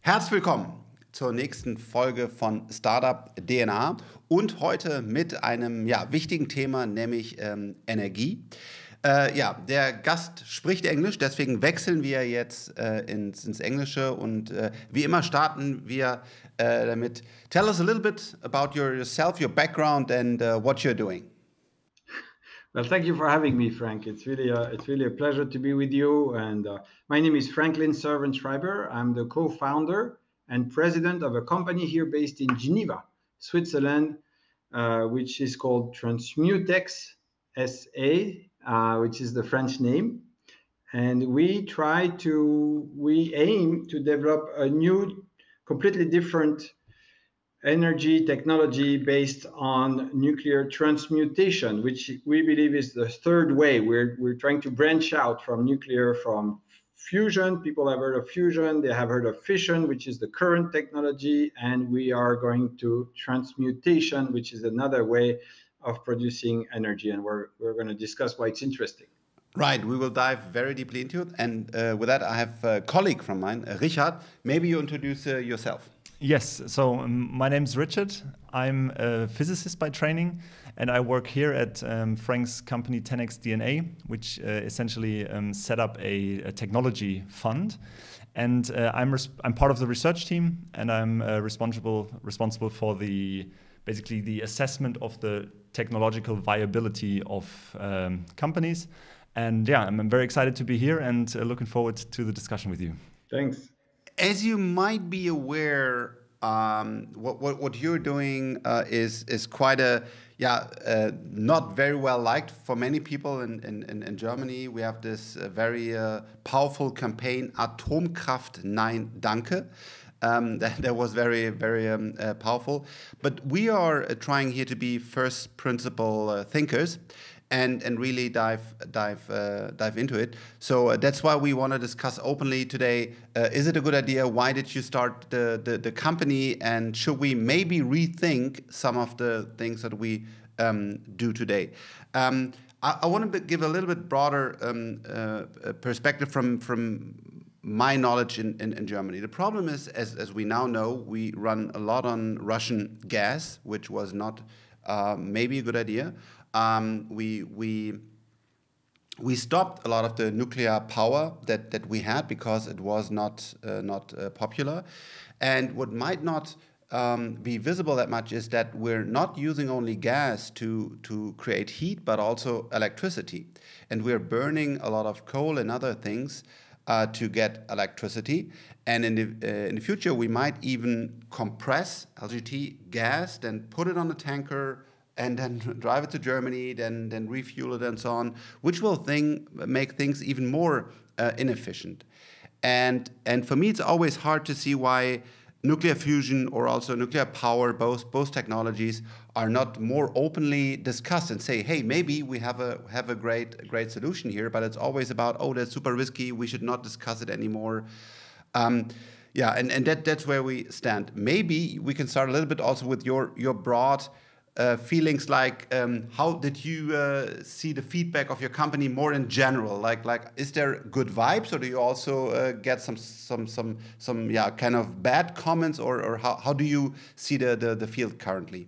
Herzlich willkommen zur nächsten Folge von Startup DNA und heute mit einem wichtigen Thema, nämlich Energie. Der Gast spricht Englisch, deswegen wechseln wir jetzt ins Englische und wie immer starten wir damit. Tell us a little bit about yourself, your background and what you're doing. Well, thank you for having me, Frank. It's really a pleasure to be with you. And my name is Franklin Servan-Schreiber. I'm the co-founder and president of a company here based in Geneva, Switzerland, which is called Transmutex SA, which is the French name. And we aim to develop a new, completely different energy technology based on nuclear transmutation, which we believe is the third way. We're trying to branch out from nuclear, from fusion. People have heard of fusion, they have heard of fission, which is the current technology, and we are going to transmutation, which is another way of producing energy, and we're going to discuss why it's interesting. Right, we will dive very deeply into it, and with that I have a colleague from mine, Richard. Maybe you introduce yourself. Yes, so my name's Richard. I'm a physicist by training, and I work here at Frank's company 10x DNA, which essentially set up a technology fund. And I'm part of the research team, and I'm responsible for basically the assessment of the technological viability of companies. And I'm very excited to be here and looking forward to the discussion with you. Thanks. As you might be aware, what you're doing is quite not very well liked for many people in Germany. We have this very powerful campaign, Atomkraft, nein, danke. That was very, very powerful. But we are trying here to be first principle thinkers. And really dive into it. So that's why we want to discuss openly today. Is it a good idea? Why did you start the company? And should we maybe rethink some of the things that we do today? I want to give a little bit broader perspective from my knowledge in Germany. The problem is, as we now know, we run a lot on Russian gas, which was not maybe a good idea. We stopped a lot of the nuclear power that we had because it was not popular. And what might not be visible that much is that we're not using only gas to create heat, but also electricity. And we're burning a lot of coal and other things to get electricity. And in the future, we might even compress LGT gas, then put it on a tanker, and then drive it to Germany, then refuel it and so on, which will make things even more inefficient. And for me, it's always hard to see why nuclear fusion or also nuclear power, both technologies, are not more openly discussed and say, hey, maybe we have a great solution here, but it's always about, oh, that's super risky, we should not discuss it anymore. And that's where we stand. Maybe we can start a little bit also with your broad feelings, like how did you see the feedback of your company more in general? Like is there good vibes, or do you also get some kind of bad comments, or how do you see the field currently?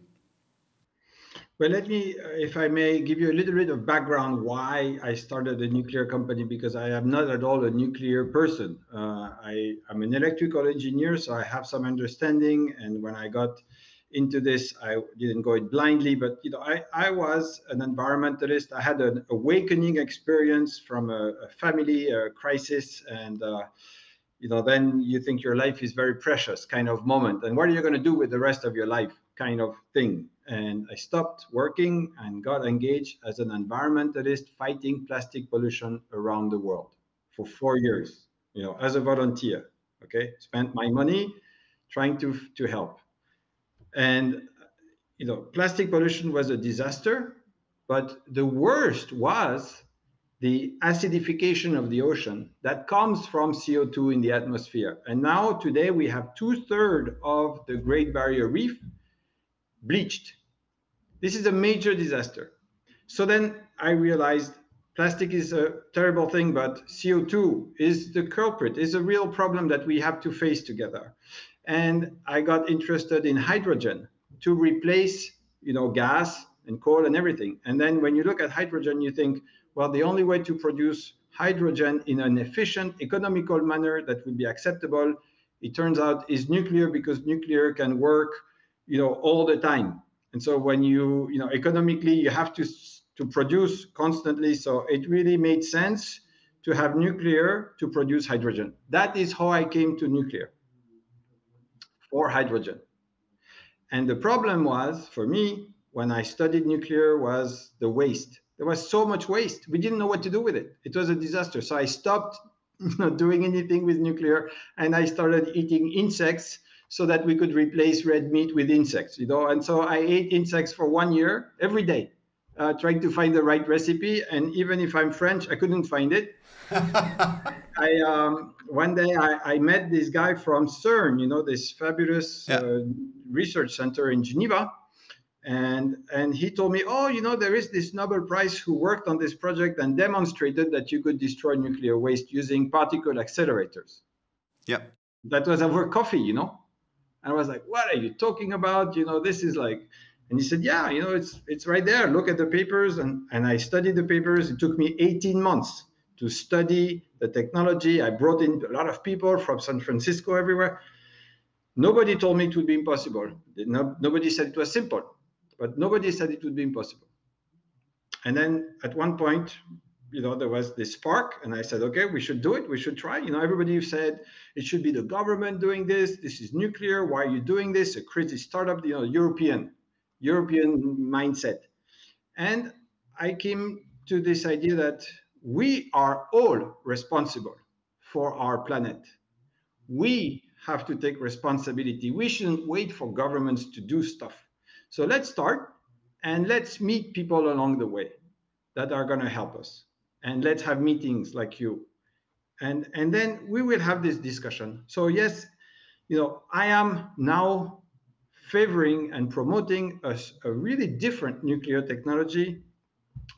Well, let me, if I may, give you a little bit of background why I started a nuclear company, because I am not at all a nuclear person. I'm an electrical engineer, so I have some understanding, and when I got into this, I didn't go it blindly, but I was an environmentalist. I had an awakening experience from a family crisis, and then you think your life is very precious kind of moment, and what are you going to do with the rest of your life kind of thing. And I stopped working and got engaged as an environmentalist fighting plastic pollution around the world for 4 years, as a volunteer. Okay, spent my money trying to help. And plastic pollution was a disaster, but the worst was the acidification of the ocean that comes from CO2 in the atmosphere. And now today we have 2/3 of the Great Barrier Reef bleached. This is a major disaster. So then I realized plastic is a terrible thing, but CO2 is the culprit, is a real problem that we have to face together. And I got interested in hydrogen to replace, gas and coal and everything. And then when you look at hydrogen, you think, well, the only way to produce hydrogen in an efficient, economical manner that would be acceptable, it turns out, is nuclear, because nuclear can work, all the time. And so when economically, you have to produce constantly. So it really made sense to have nuclear to produce hydrogen. That is how I came to nuclear, for hydrogen. And the problem was, for me, when I studied nuclear, was the waste. There was so much waste. We didn't know what to do with it. It was a disaster. So I stopped doing anything with nuclear, and I started eating insects so that we could replace red meat with insects, And so I ate insects for 1 year, every day, trying to find the right recipe. And even if I'm French, I couldn't find it. One day I met this guy from CERN, this fabulous research center in Geneva. And he told me, there is this Nobel Prize who worked on this project and demonstrated that you could destroy nuclear waste using particle accelerators. Yeah. That was over coffee, And I was like, what are you talking about? This is like, and he said, yeah, it's right there. Look at the papers. And I studied the papers. It took me 18 months to study the technology. I brought in a lot of people from San Francisco, everywhere. Nobody told me it would be impossible. Nobody said it was simple, but nobody said it would be impossible. And then at one point, there was this spark, and I said, okay, we should do it. We should try. Everybody said it should be the government doing this. This is nuclear. Why are you doing this? A crazy startup, European mindset. And I came to this idea that we are all responsible for our planet. We have to take responsibility. We shouldn't wait for governments to do stuff. So let's start, and let's meet people along the way that are going to help us. And let's have meetings like you. And then we will have this discussion. So yes, I am now favoring and promoting a really different nuclear technology.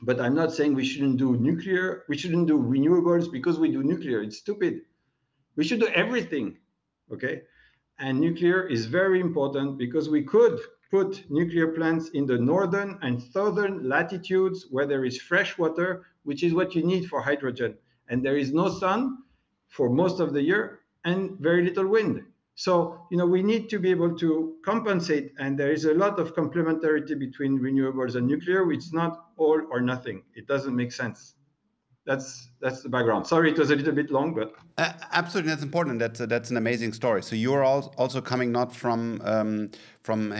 But I'm not saying we shouldn't do nuclear. We shouldn't do renewables because we do nuclear. It's stupid. We should do everything, okay? And nuclear is very important because we could put nuclear plants in the northern and southern latitudes where there is fresh water, which is what you need for hydrogen. And there is no sun for most of the year and very little wind. So, we need to be able to compensate. And there is a lot of complementarity between renewables and nuclear, which is not all or nothing. It doesn't make sense. That's the background. Sorry, it was a little bit long, but absolutely, that's important. That's an amazing story. So you're also coming not from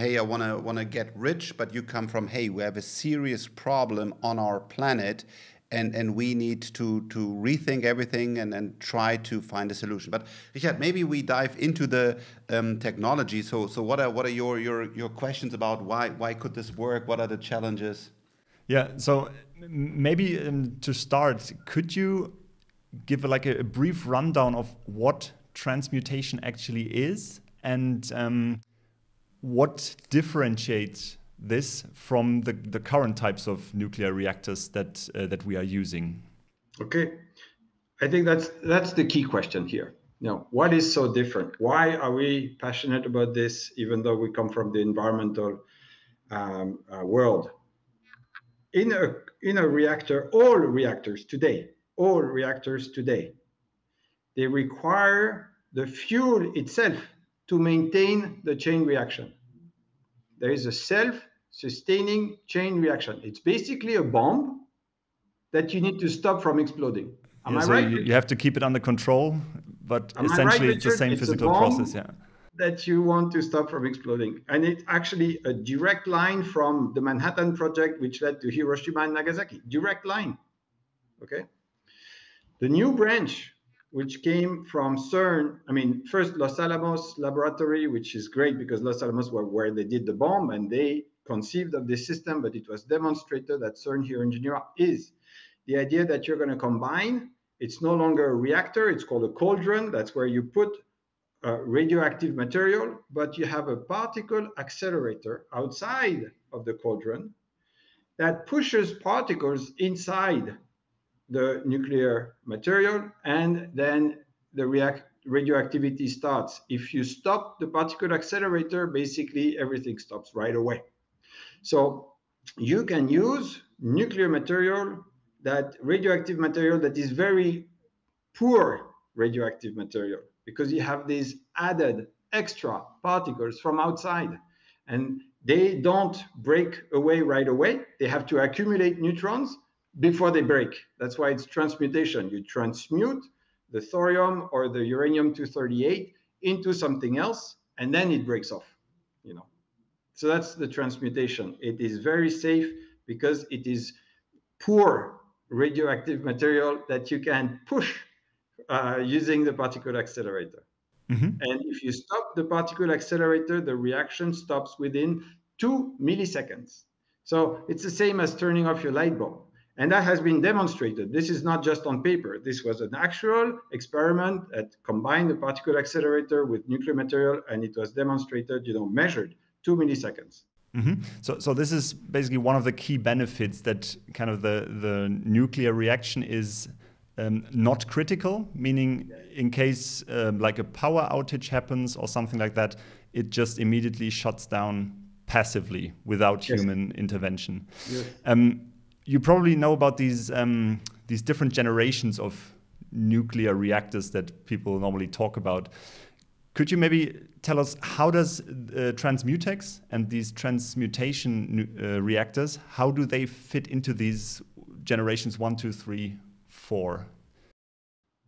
hey, I wanna get rich, but you come from, hey, we have a serious problem on our planet, and we need to rethink everything and try to find a solution. But Richard, maybe we dive into the technology. So what are your questions about why could this work? What are the challenges? Yeah, so maybe to start, could you give a brief rundown of what transmutation actually is and what differentiates this from the current types of nuclear reactors that we are using? Okay, I think that's the key question here. What is so different? Why are we passionate about this, even though we come from the environmental world? In a reactor, all reactors today, they require the fuel itself to maintain the chain reaction. There is a self-sustaining chain reaction. It's basically a bomb that you need to stop from exploding. Am I right? You have to keep it under control, but essentially it's the same physical process. Yeah. That you want to stop from exploding. And it's actually a direct line from the Manhattan Project, which led to Hiroshima and Nagasaki. Direct line, okay? The new branch, which came from CERN, first Los Alamos Laboratory, which is great because Los Alamos were where they did the bomb and they conceived of this system, but it was demonstrated at CERN here in Geneva, is the idea that you're going to combine. It's no longer a reactor, it's called a cauldron. That's where you put radioactive material, but you have a particle accelerator outside of the cauldron that pushes particles inside the nuclear material, and then the radioactivity starts. If you stop the particle accelerator, basically everything stops right away. So you can use nuclear material, that radioactive material that is very poor radioactive material, because you have these added extra particles from outside, and they don't break away right away. They have to accumulate neutrons before they break. That's why it's transmutation. You transmute the thorium or the uranium-238 into something else, and then it breaks off, you know. So that's the transmutation. It is very safe because it is poor radioactive material that you can push using the particle accelerator. And if you stop the particle accelerator, the reaction stops within 2 milliseconds. So it's the same as turning off your light bulb. And that has been demonstrated. This is not just on paper. This was an actual experiment that combined the particle accelerator with nuclear material, and it was demonstrated, measured 2 milliseconds. So this is basically one of the key benefits, that kind of the nuclear reaction is not critical, meaning in case like a power outage happens or something like that, it just immediately shuts down passively without human intervention. You probably know about these different generations of nuclear reactors that people normally talk about. Could you maybe tell us, how does Transmutex and these transmutation reactors, how do they fit into these generations 1, 2, 3, 4?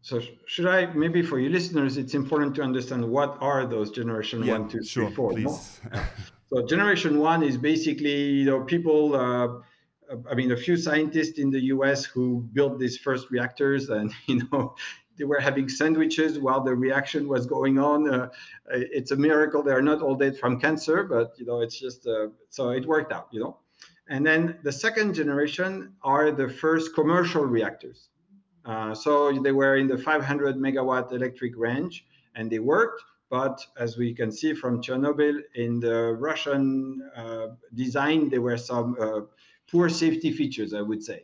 So should I, maybe for you listeners, it's important to understand what are those generation 1, 2, 3, 4. Please. No? So generation 1 is basically, people, a few scientists in the US who built these first reactors, and, they were having sandwiches while the reaction was going on. It's a miracle they are not all dead from cancer, but, it's just, so it worked out, And then the second generation are the first commercial reactors. So they were in the 500 megawatt electric range, and they worked. But as we can see from Chernobyl, in the Russian design, there were some poor safety features, I would say.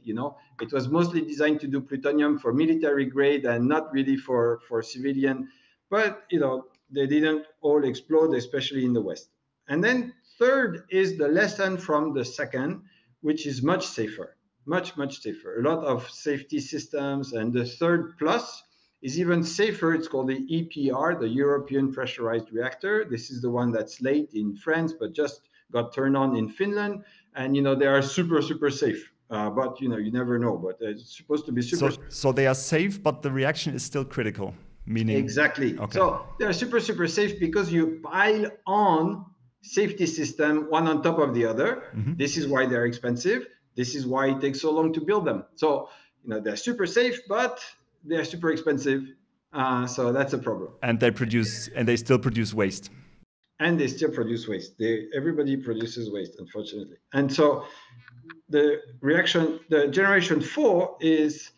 It was mostly designed to do plutonium for military grade and not really for civilian. But, they didn't all explode, especially in the West. And then third is the lesson from the second, which is much safer. Much safer. A lot of safety systems. And the third plus is even safer. It's called the EPR, the European Pressurized Reactor. This is the one that's late in France, but just got turned on in Finland. And, they are super safe. But, you never know. But it's supposed to be super. So they are safe, but the reaction is still critical, meaning. Exactly. Okay. So they're super safe because you pile on safety system one on top of the other. This is why they're expensive. This is why it takes so long to build them. So, they're super safe, but they're super expensive. So that's a problem. And they still produce waste. And they still produce waste. Everybody produces waste, unfortunately. And so the generation 4 is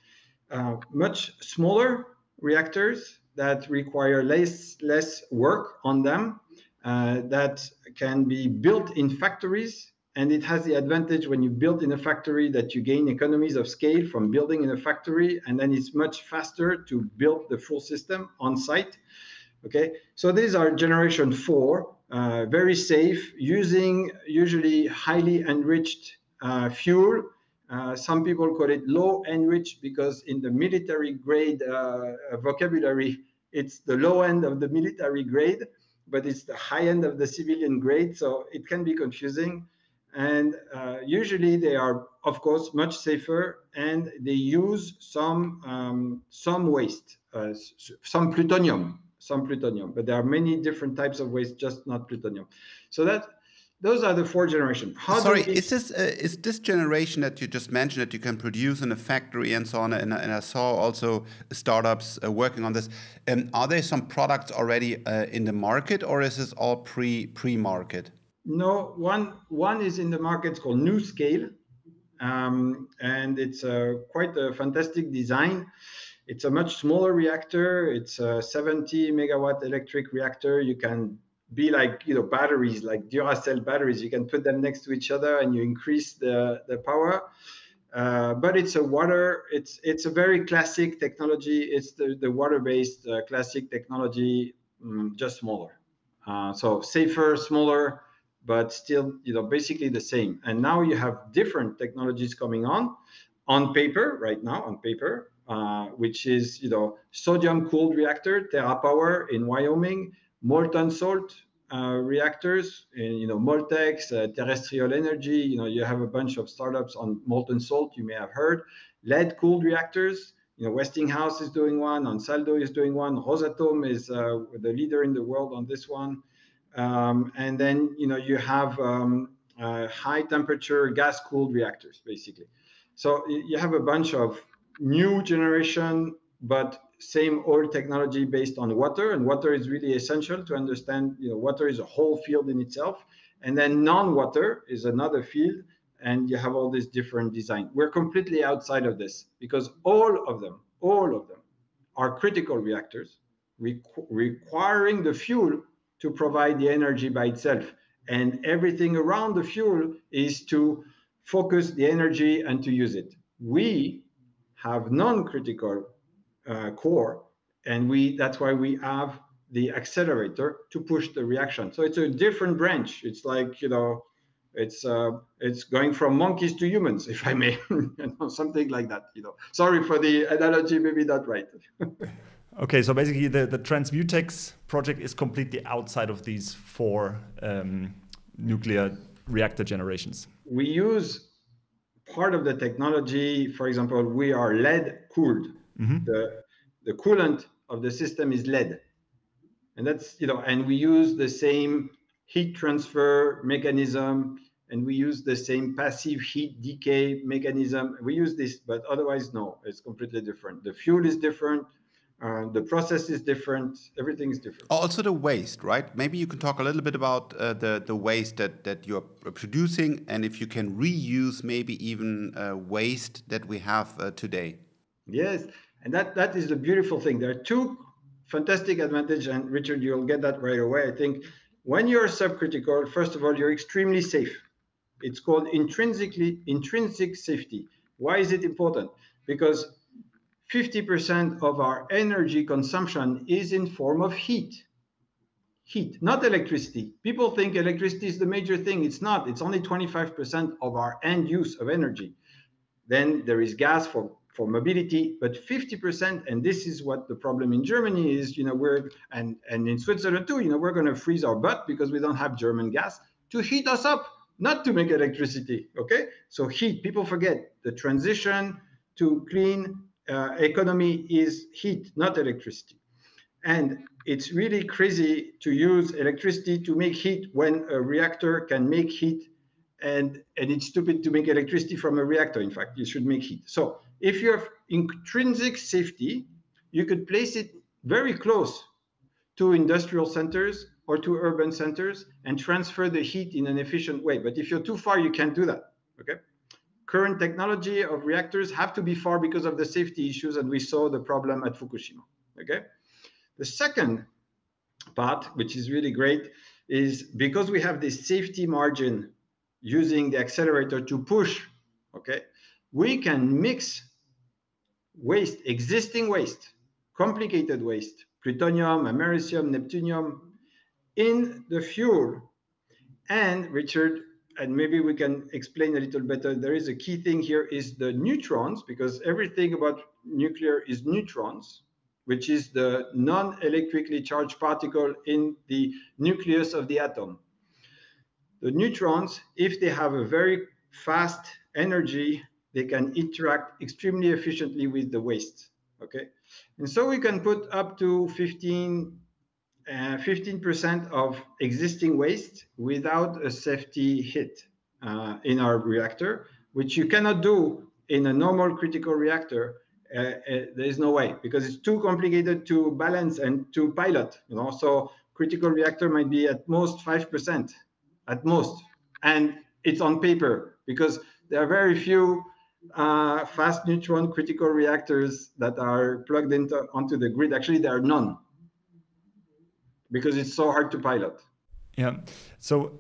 much smaller reactors that require less work on them, that can be built in factories. And it has the advantage when you build in a factory that you gain economies of scale from building in a factory, and then it's much faster to build the full system on site. Okay, so these are generation 4, very safe, using usually highly enriched fuel. Some people call it low enriched because in the military grade vocabulary, it's the low end of the military grade, but it's the high end of the civilian grade. So it can be confusing. And usually they are, of course, much safer, and they use some waste, some plutonium, but there are many different types of waste, just not plutonium. So those are the 4 generations. Is this generation that you just mentioned that you can produce in a factory and so on, and I saw also startups working on this, are there some products already in the market, or is this all pre-market? No, one is in the market. It's called NuScale, and it's quite a fantastic design. It's a much smaller reactor. It's a 70 megawatt electric reactor. You can be like, batteries, like Duracell batteries. You can put them next to each other and you increase the power. but it's a water. It's a very classic technology. It's the water-based classic technology, just smaller. So safer, smaller, but still, basically the same. And now you have different technologies coming on paper right now, which is, sodium cooled reactor, TerraPower in Wyoming, molten salt reactors in, Moltex, terrestrial energy. You have a bunch of startups on molten salt, you may have heard. Lead cooled reactors, Westinghouse is doing one, Ansaldo is doing one, Rosatom is the leader in the world on this one. And then, you have high temperature gas cooled reactors, basically. So you have a bunch of new generation, but same old technology based on water, and water is really essential to understand. Water is a whole field in itself, and then non-water is another field, and you have all this different design. We're completely outside of this because all of them are critical reactors requiring the fuel to provide the energy by itself, and everything around the fuel is to focus the energy and to use it. We have non-critical core, and that's why we have the accelerator to push the reaction. So it's a different branch. It's like, it's going from monkeys to humans, if I may, something like that. Sorry for the analogy, maybe not right. Okay, so basically the Transmutex project is completely outside of these four nuclear reactor generations. We use part of the technology. For example, we are lead cooled. Mm-hmm. The coolant of the system is lead, and that's, and we use the same heat transfer mechanism, and we use the same passive heat decay mechanism. We use this, but otherwise, no, it's completely different. The fuel is different. The process is different. Everything is different. Also the waste, right? Maybe you can talk a little bit about the waste that you're producing, and if you can reuse maybe even waste that we have today. Yes, and that is the beautiful thing. There are two fantastic advantages, and Richard, you'll get that right away. I think when you're subcritical, first of all, you're extremely safe. It's called intrinsic safety. Why is it important? Because 50% of our energy consumption is in form of heat, not electricity. People think electricity is the major thing. It's not. It's only 25% of our end use of energy. Then there is gas for mobility, but 50%, and this is what the problem in Germany is, and in Switzerland too, we're going to freeze our butt because we don't have German gas to heat us up, not to make electricity, okay? So heat, people forget the transition to clean economy is heat, not electricity. And it's really crazy to use electricity to make heat when a reactor can make heat, and it's stupid to make electricity from a reactor. In fact, you should make heat. So if you have intrinsic safety, you could place it very close to industrial centers or to urban centers and transfer the heat in an efficient way. But if you're too far, you can't do that, okay? Current technology of reactors have to be far because of the safety issues, and we saw the problem at Fukushima, okay? The second part, which is really great, is because we have this safety margin using the accelerator to push, okay, we can mix waste, existing waste, complicated waste, plutonium, americium, neptunium, in the fuel. And Richard, and maybe we can explain a little better, there is a key thing here is the neutrons, because everything about nuclear is neutrons, which is the non-electrically charged particle in the nucleus of the atom. The neutrons, if they have a very fast energy, they can interact extremely efficiently with the waste, okay? And so we can put up to 15% of existing waste without a safety hit in our reactor, which you cannot do in a normal critical reactor. There is no way, because it's too complicated to balance and to pilot, so critical reactor might be at most 5%, at most, and it's on paper, because there are very few fast neutron critical reactors that are plugged onto the grid. Actually, there are none, because it's so hard to pilot. Yeah. So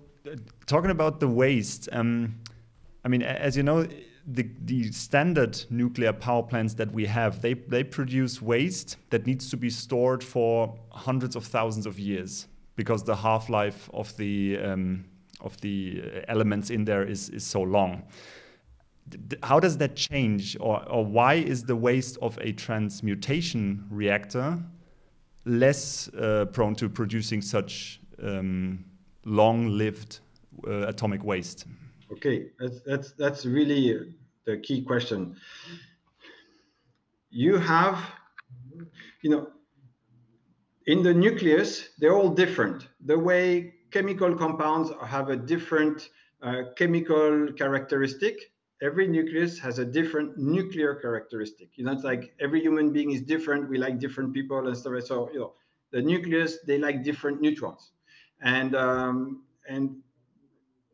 talking about the waste, I mean, as you know, the standard nuclear power plants that we have, they produce waste that needs to be stored for hundreds of thousands of years because the half-life of the elements in there is so long. How does that change, or why is the waste of a transmutation reactor less prone to producing such long-lived atomic waste? Okay, that's really the key question. You have, in the nucleus, they're all different. The way chemical compounds have a different chemical characteristic. Every nucleus has a different nuclear characteristic. It's like every human being is different. We like different people and stuff. So, the nucleus, they like different neutrons. And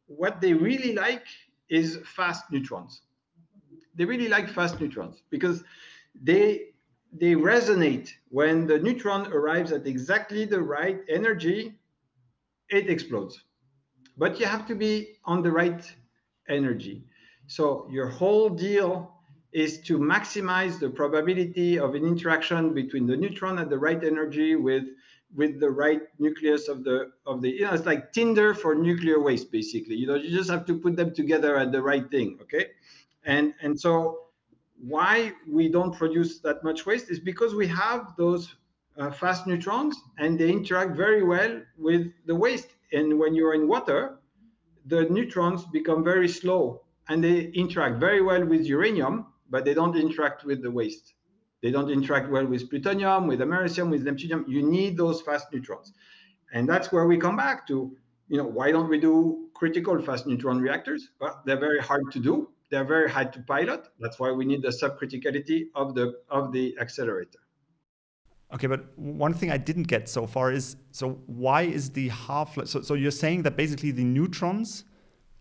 what they really like is fast neutrons. They really like fast neutrons because they resonate. When the neutron arrives at exactly the right energy, it explodes. But you have to be on the right energy. So your whole deal is to maximize the probability of an interaction between the neutron at the right energy with the right nucleus of the it's like Tinder for nuclear waste, basically. You just have to put them together at the right thing. Okay. And so why we don't produce that much waste is because we have those fast neutrons, and they interact very well with the waste. And when you're in water, the neutrons become very slow, and they interact very well with uranium, but they don't interact with the waste. They don't interact well with plutonium, with americium, with neptunium. You need those fast neutrons. And that's where we come back to, why don't we do critical fast neutron reactors? Well, they're very hard to do. They're very hard to pilot. That's why we need the subcriticality of the accelerator. Okay, but one thing I didn't get so far is, so why is the half-life, so you're saying that basically the neutrons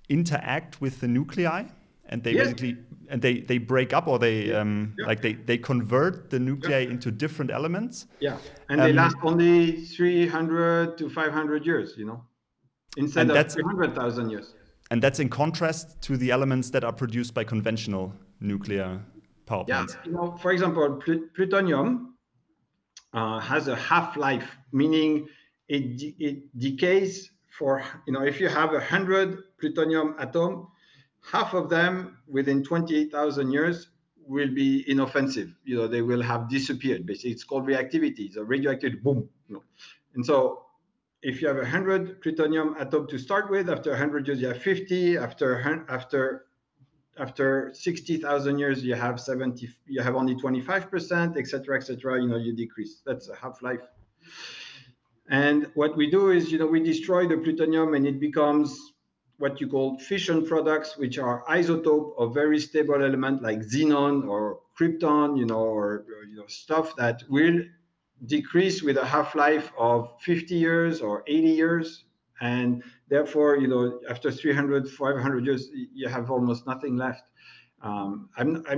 interact with the nuclei, and they basically, and they break up, or they like they convert the nuclei into different elements. Yeah, and they last only 300 to 500 years, instead of 300,000 years. And that's in contrast to the elements that are produced by conventional nuclear power plants. Yeah, for example, plutonium has a half-life, meaning it decays for, if you have 100 plutonium atoms, half of them within 28,000 years will be inoffensive. They will have disappeared. Basically, it's called reactivity. It's a radioactive boom. And so if you have 100 plutonium atom to start with, after 100 years you have 50. After 60,000 years you have 70. You have only 25%, etc., etc. You decrease. That's a half-life. And what we do is, we destroy the plutonium, and it becomes what you call fission products, which are isotope of very stable element like xenon or krypton, or stuff that will decrease with a half-life of 50 years or 80 years. And therefore, after 300, 500 years, you have almost nothing left. I'm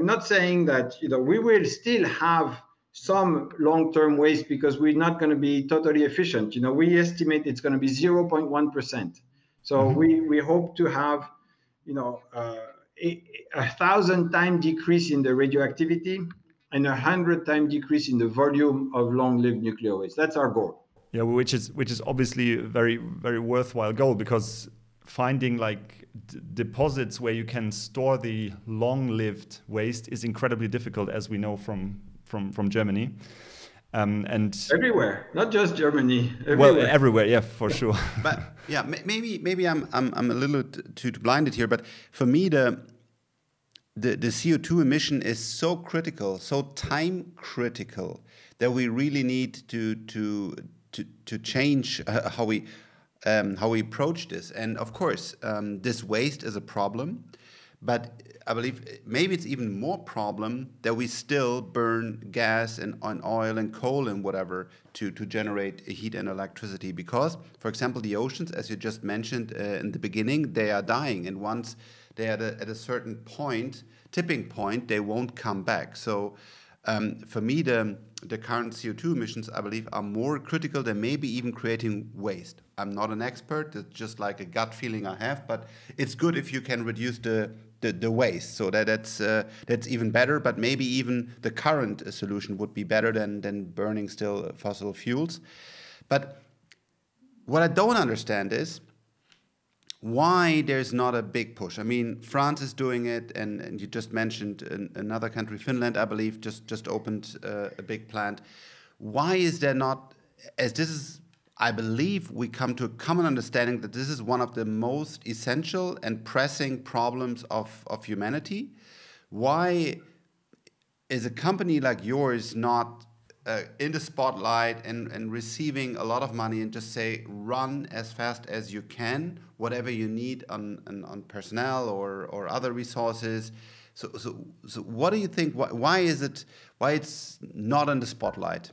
not saying that, we will still have some long-term waste because we're not going to be totally efficient. We estimate it's going to be 0.1%. So we hope to have, a 1,000-time decrease in the radioactivity and 100-time decrease in the volume of long-lived nuclear waste. That's our goal. Yeah, which is obviously a very, very worthwhile goal, because finding deposits where you can store the long-lived waste is incredibly difficult, as we know from Germany. And everywhere, not just Germany. Everywhere. Well, everywhere, yeah, for sure. But yeah, maybe I'm a little too blinded here. But for me, the CO2 emission is so critical, so time critical, that we really need to change how we approach this. And of course, this waste is a problem, but I believe maybe it's even more problem that we still burn gas and oil and coal and whatever to generate heat and electricity. Because, for example, the oceans, as you just mentioned in the beginning, they are dying, and once they are at a certain point, tipping point, they won't come back. So for me, the current CO2 emissions, I believe, are more critical than maybe even creating waste. I'm not an expert. It's just like a gut feeling I have, but it's good if you can reduce the the waste. So that's even better. But maybe even the current solution would be better than burning still fossil fuels. But what I don't understand is why there's not a big push. I mean, France is doing it, and you just mentioned another country, Finland, I believe, just opened a big plant. Why is there not, as this is, I believe we come to a common understanding that this is one of the most essential and pressing problems of humanity. Why is a company like yours not in the spotlight and receiving a lot of money and just say, run as fast as you can, whatever you need on personnel or other resources? So what do you think? Why it's not in the spotlight?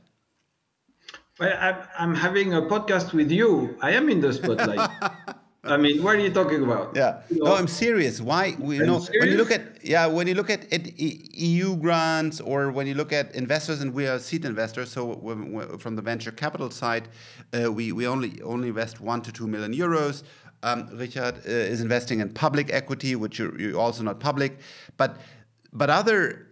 Well, I'm having a podcast with you. I am in the spotlight. I mean, what are you talking about? Yeah, no, I'm serious. Why? When you look at EU grants, or when you look at investors, and we are seed investors, so from the venture capital side, we only invest 1 to 2 million euros. Richard is investing in public equity, which you're also not public, but other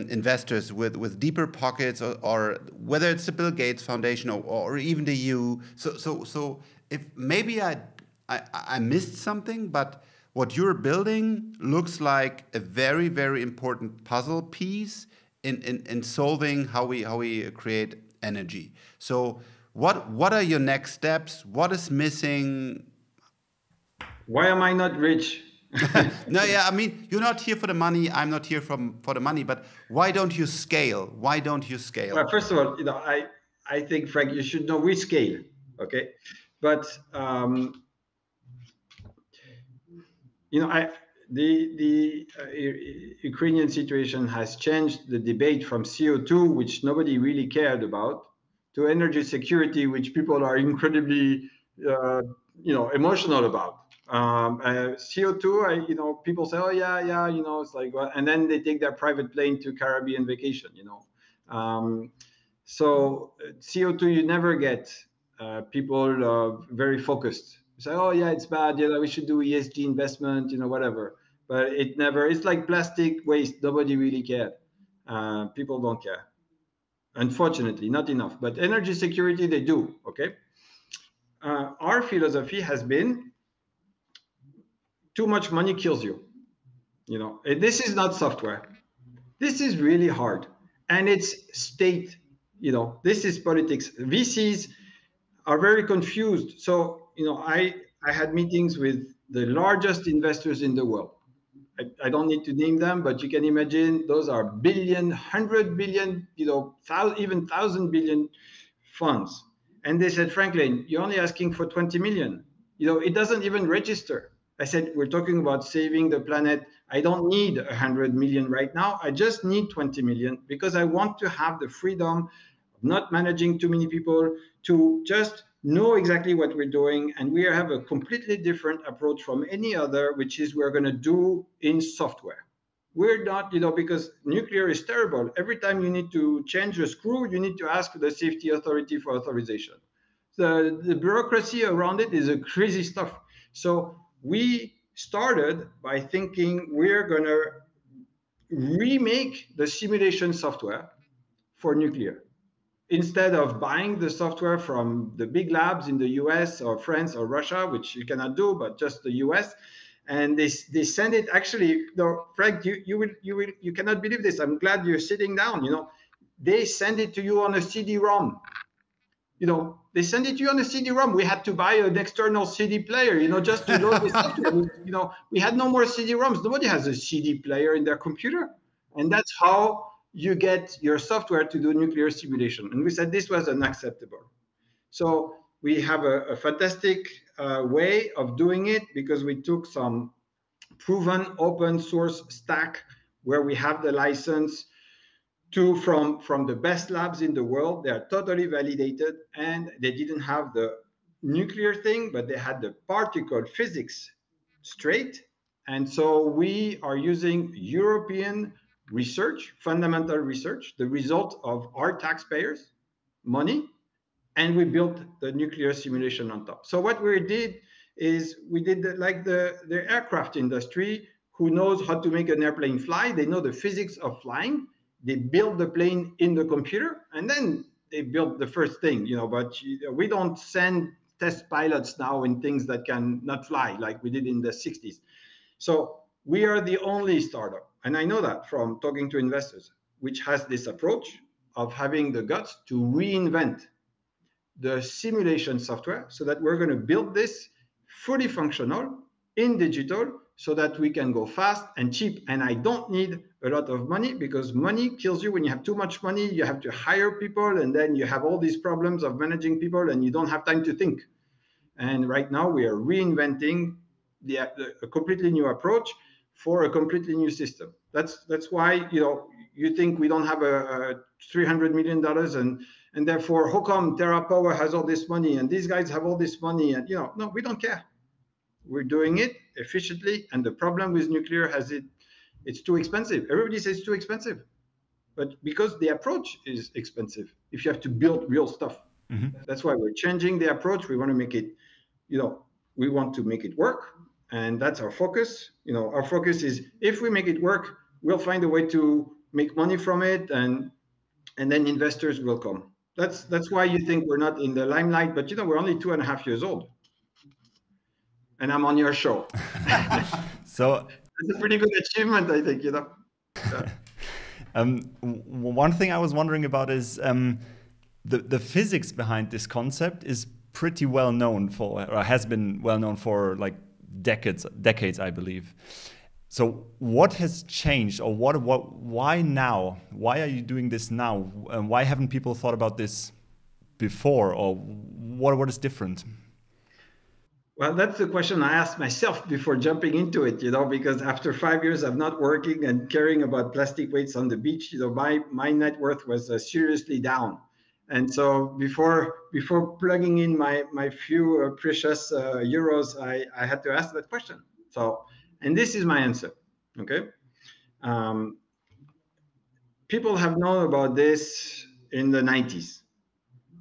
investors with deeper pockets, or whether it's the Bill Gates Foundation or even the EU. So if maybe I missed something, but what you're building looks like a very, very important puzzle piece in solving how we create energy. So what are your next steps? What is missing? Why am I not rich? No, yeah, I mean, you're not here for the money. I'm not here for the money. But why don't you scale? Why don't you scale? Well, first of all, I think, Frank, you should know we scale, okay? But the Ukrainian situation has changed the debate from CO2, which nobody really cared about, to energy security, which people are incredibly, emotional about. CO2, people say, oh yeah, it's like, well, and then they take their private plane to Caribbean vacation, So CO2, you never get people very focused. You say, oh yeah, it's bad. We should do ESG investment, whatever. But it's like plastic waste. Nobody really cared. People don't care. Unfortunately, not enough. But energy security, they do. Okay. Our philosophy has been too much money kills you. This is not software. This is really hard. And it's state, this is politics. VCs are very confused. So, I had meetings with the largest investors in the world. I don't need to name them, but you can imagine those are billion, 100 billion, even 1,000 billion funds. And they said, Franklin, you're only asking for 20 million. It doesn't even register. I said, we're talking about saving the planet. I don't need 100 million right now. I just need 20 million because I want to have the freedom of not managing too many people, to just know exactly what we're doing. And we have a completely different approach from any other, which is we're going to do in software. We're not, because nuclear is terrible. Every time you need to change a screw, you need to ask the safety authority for authorization. The bureaucracy around it is a crazy stuff. So we started by thinking we're going to remake the simulation software for nuclear. Instead of buying the software from the big labs in the US or France or Russia, which you cannot do, but just the US, and they send it. Actually, no, Frank, you cannot believe this. I'm glad you're sitting down. They send it to you on a CD-ROM. They send it to you on a CD-ROM. We had to buy an external CD player, just to load the software. We had no more CD-ROMs. Nobody has a CD player in their computer, and that's how you get your software to do nuclear simulation. And we said this was unacceptable. So we have a fantastic way of doing it, because we took some proven open source stack where we have the license from the best labs in the world. They are totally validated, and they didn't have the nuclear thing, but they had the particle physics straight. And so we are using European research, fundamental research, the result of our taxpayers' money, and we built the nuclear simulation on top. So what we did is like the aircraft industry. who knows how to make an airplane fly. They know the physics of flying. They build the plane in the computer, and then they build the first thing, but we don't send test pilots now in things that can not fly like we did in the 60s. So we are the only startup, and I know that from talking to investors, which has this approach of having the guts to reinvent the simulation software so that we're going to build this fully functional in digital so that we can go fast and cheap. And I don't need a lot of money, because money kills you. When you have too much money, you have to hire people, and then you have all these problems of managing people, and you don't have time to think. And right now we are reinventing a completely new approach for a completely new system. That's why you think we don't have a $300 million, and therefore how come TerraPower has all this money and these guys have all this money, and no, we don't care. We're doing it efficiently, and the problem with nuclear it's too expensive. Everybody says it's too expensive, but because the approach is expensive, if you have to build real stuff. That's why we're changing the approach. We want to make it, we want to make it work, and that's our focus. Our focus is, if we make it work, we'll find a way to make money from it, and then investors will come. That's why you think we're not in the limelight, but we're only 2.5 years old, and I'm on your show. So it's a pretty good achievement, I think. Yeah. One thing I was wondering about is the physics behind this concept is pretty well known for, or has been well known for, like decades, I believe. So what has changed, or why now? Why are you doing this now? Why haven't people thought about this before, or what is different? Well, that's the question I asked myself before jumping into it, because after 5 years of not working and caring about plastic waste on the beach, my net worth was seriously down. And so before plugging in my few precious euros, I had to ask that question. So, and this is my answer. Okay. People have known about this in the 90s.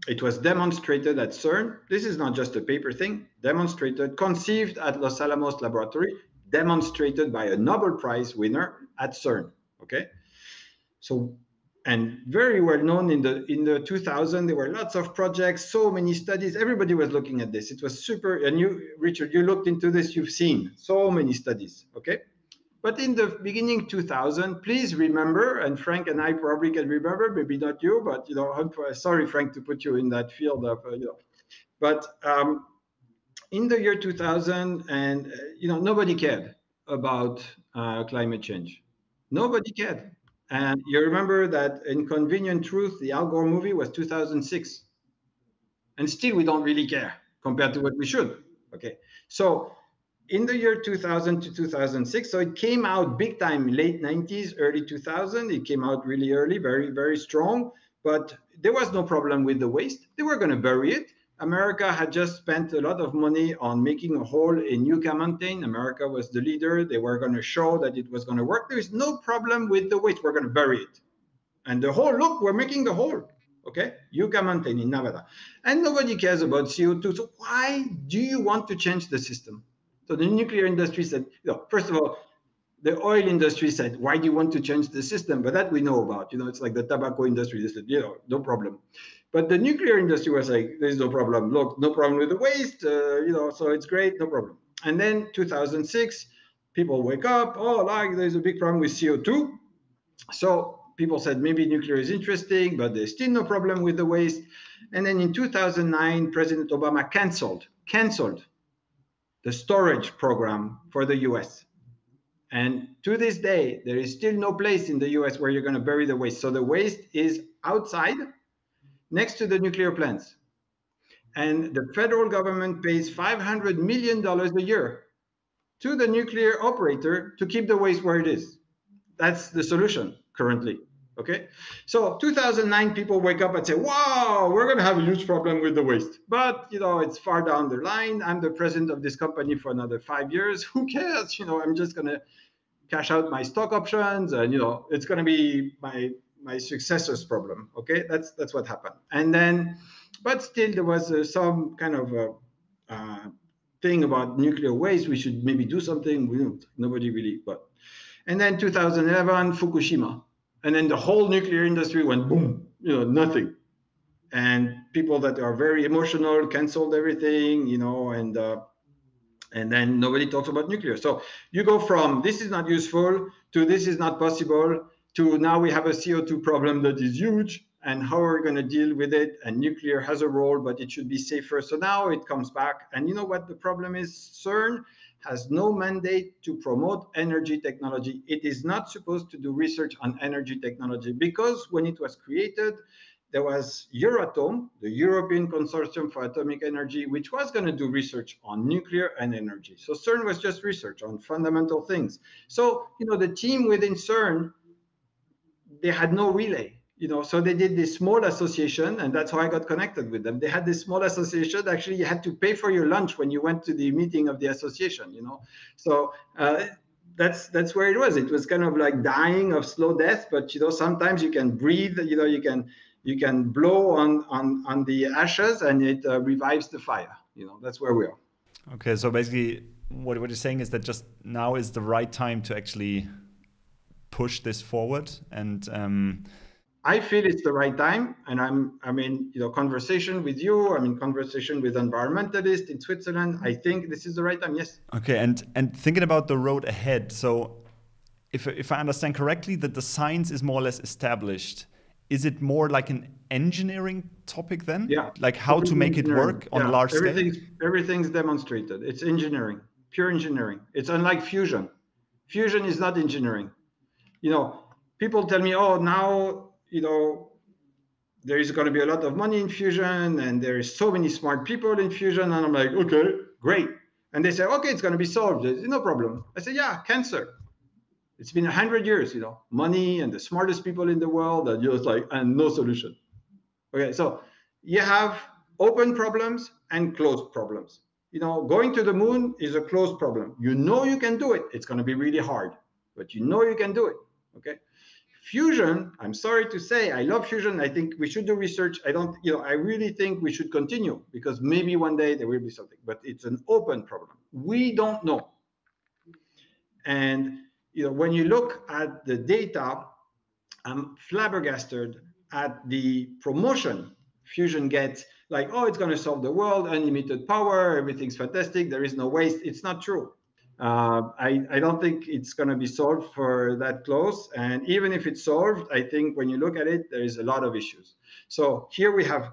It was demonstrated at CERN. This is not just a paper thing. Demonstrated, conceived at Los Alamos Laboratory, demonstrated by a Nobel Prize winner at CERN. Okay. So, and very well known in the 2000s. There were lots of projects, so many studies. Everybody was looking at this. It was super. And you, Richard, you looked into this. You've seen so many studies. Okay. But in the beginning 2000, please remember, and Frank and I probably can remember, maybe not you, but sorry, Frank, to put you in that field of But in the year 2000, and nobody cared about climate change. Nobody cared. And you remember that Inconvenient Truth, the Al Gore movie, was 2006. And still we don't really care compared to what we should. Okay. So in the year 2000 to 2006, so it came out big time, late 90s, early 2000. It came out really early, very, very strong. But there was no problem with the waste. They were going to bury it. America had just spent a lot of money on making a hole in Yucca Mountain. America was the leader. They were going to show that it was going to work. There is no problem with the waste. We're going to bury it. And the hole, look, we're making the hole. Okay, Yucca Mountain in Nevada. And nobody cares about CO2. So why do you want to change the system? So the nuclear industry said, first of all, the oil industry said, why do you want to change the system? But that we know about. It's like the tobacco industry. They said, no problem. But the nuclear industry was like, there's no problem. Look, no problem with the waste. So it's great, no problem. And then 2006, people wake up. Oh, there's a big problem with CO2. So people said maybe nuclear is interesting, but there's still no problem with the waste. And then in 2009, President Obama canceled the storage program for the US. And to this day, there is still no place in the US where you're going to bury the waste. So the waste is outside, next to the nuclear plants. And the federal government pays $500 million a year to the nuclear operator to keep the waste where it is. That's the solution currently. Okay. So 2009, people wake up and say, wow, we're going to have a huge problem with the waste. But, it's far down the line. I'm the president of this company for another 5 years. Who cares? I'm just going to cash out my stock options, and, it's going to be my successor's problem. Okay. That's what happened. And then, but still there was some kind of thing about nuclear waste. We should maybe do something. Nobody really, but. And then 2011, Fukushima. And then the whole nuclear industry went boom, nothing. And people that are very emotional canceled everything, and then nobody talks about nuclear. So you go from this is not useful to this is not possible to now we have a CO2 problem that is huge, and how are we going to deal with it? And nuclear has a role, but it should be safer. So now it comes back. And you know what the problem is? CERN has no mandate to promote energy technology. It is not supposed to do research on energy technology, because when it was created, there was Euratom, the European Consortium for Atomic Energy, which was going to do research on nuclear and energy. So CERN was just research on fundamental things. So, the team within CERN, they had no relay, so they did this small association, and that's how I got connected with them. They had this small association. Actually, you had to pay for your lunch when you went to the meeting of the association, So that's where it was. It was kind of like dying of slow death, but sometimes you can breathe, you can blow on the ashes, and it revives the fire. That's where we are. Okay, so basically, what you're saying is that just now is the right time to actually push this forward, and I feel it's the right time, and I'm in conversation with you. I'm in conversation with environmentalists in Switzerland. I think this is the right time. Yes. Okay, and thinking about the road ahead. So, if I understand correctly, that the science is more or less established. Is it more like an engineering topic then? Yeah. Like how to make it work on a large scale? Everything's demonstrated. It's engineering, pure engineering. It's unlike fusion. Fusion is not engineering. People tell me, oh, now, there is going to be a lot of money in fusion, and there is so many smart people in fusion. And I'm like, okay, great. And they say, okay, it's going to be solved. There's no problem. I say, yeah, cancer. It's been 100 years, money and the smartest people in the world, and just and no solution. Okay, so you have open problems and closed problems. Going to the moon is a closed problem. You can do it. It's going to be really hard, but you can do it. Okay. Fusion, I'm sorry to say, I love fusion. I think we should do research. I really think we should continue, because maybe one day there will be something, but it's an open problem. We don't know. And when you look at the data, I'm flabbergasted at the promotion fusion gets, like, oh, it's going to solve the world, unlimited power, everything's fantastic, there is no waste. It's not true. I don't think it's going to be solved for that close. And even if it's solved, I think when you look at it, there is a lot of issues. So here we have,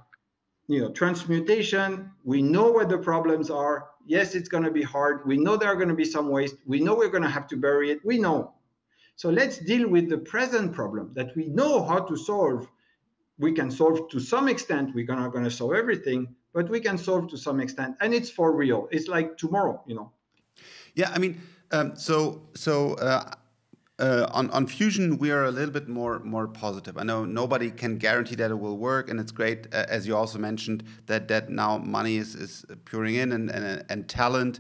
transmutation. We know what the problems are. Yes, it's going to be hard. We know there are going to be some waste. We know we're going to have to bury it. We know. So let's deal with the present problem that we know how to solve. We can solve to some extent. We're not going to solve everything, but we can solve to some extent. And it's for real. It's like tomorrow, Yeah, I mean, on fusion, we are a little bit more positive. I know nobody can guarantee that it will work, and it's great, as you also mentioned, that now money is pouring in and talent,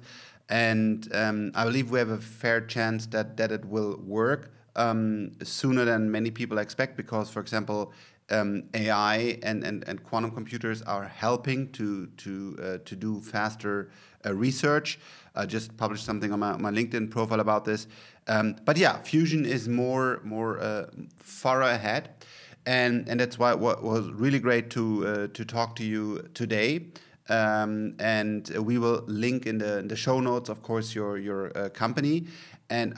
and I believe we have a fair chance that it will work sooner than many people expect, because, for example, AI and quantum computers are helping to do faster research. I just published something on my LinkedIn profile about this. But yeah, fusion is more far ahead, and that's why it was really great to talk to you today. And we will link in the show notes, of course, your company, and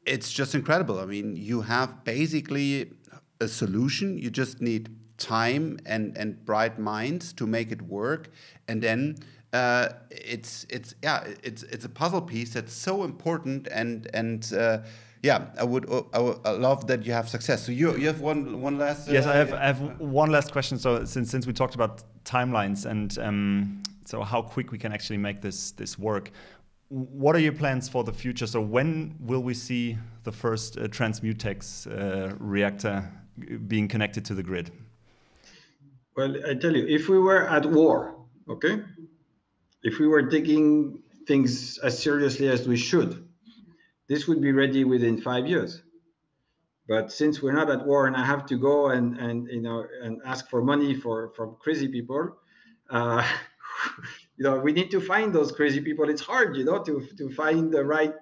it's just incredible. I mean, you have basically a solution. You just need time and bright minds to make it work, and then it's a puzzle piece that's so important, and I would love that you have success. So you have one last. Yes, I have one last question. So since we talked about timelines and so how quick we can actually make this work, what are your plans for the future? So when will we see the first Transmutex reactor being connected to the grid? Well, I tell you, if we were at war, okay, if we were taking things as seriously as we should, this would be ready within 5 years. But since we're not at war, and I have to go and ask for money from crazy people, we need to find those crazy people. It's hard, to find the right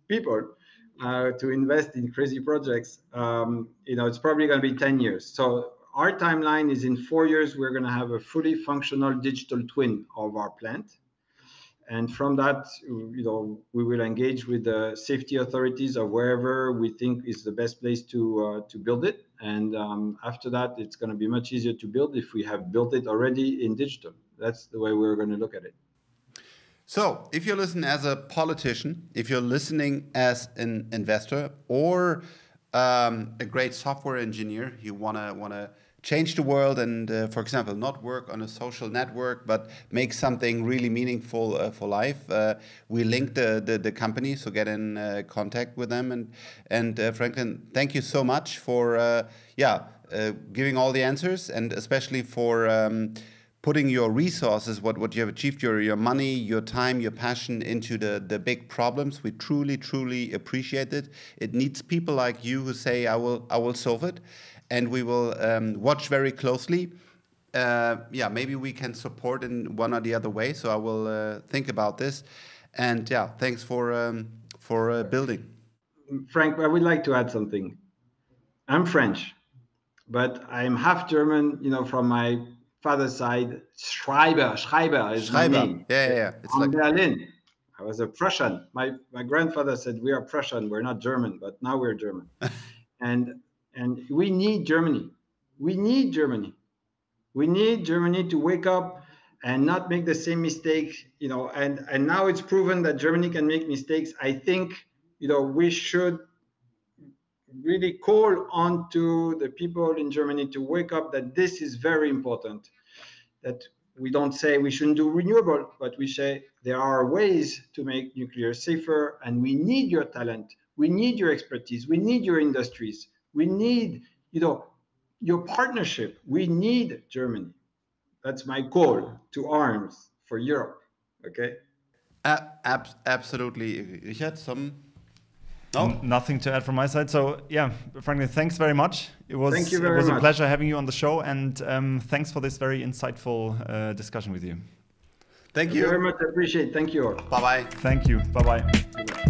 people to invest in crazy projects. It's probably going to be 10 years. So our timeline is in 4 years, we're going to have a fully functional digital twin of our plant. And from that, we will engage with the safety authorities or wherever we think is the best place to build it. And after that, it's going to be much easier to build if we have built it already in digital. That's the way we're going to look at it. So if you listen as a politician, if you're listening as an investor, or a great software engineer, you wanna change the world and, for example, not work on a social network, but make something really meaningful for life. We link the company, so get in contact with them. And Franklin, thank you so much for giving all the answers, and especially for putting your resources, what you have achieved, your money, your time, your passion into the big problems. We truly appreciate it. It needs people like you who say, I will solve it. And we will watch very closely. Maybe we can support in one or the other way. So I will think about this. And thanks for building. Frank, I would like to add something. I'm French, but I'm half German. From my father's side. Schreiber is my name. Yeah. It's like Berlin. I was a Prussian. My grandfather said we are Prussian. We're not German, but now we're German. And we need Germany. We need Germany. We need Germany to wake up and not make the same mistake, and now it's proven that Germany can make mistakes. I think, we should really call on to the people in Germany to wake up that this is very important, that we don't say we shouldn't do renewable, but we say there are ways to make nuclear safer, and we need your talent. We need your expertise. We need your industries. We need, your partnership. We need Germany. That's my call to arms for Europe. Okay. Absolutely. Richard, No? Nothing to add from my side. So Franklin, thanks very much. It was a pleasure having you on the show, and thanks for this very insightful discussion with you. Thank you very much. I appreciate it. Thank you. Bye-bye. Thank you. Bye-bye.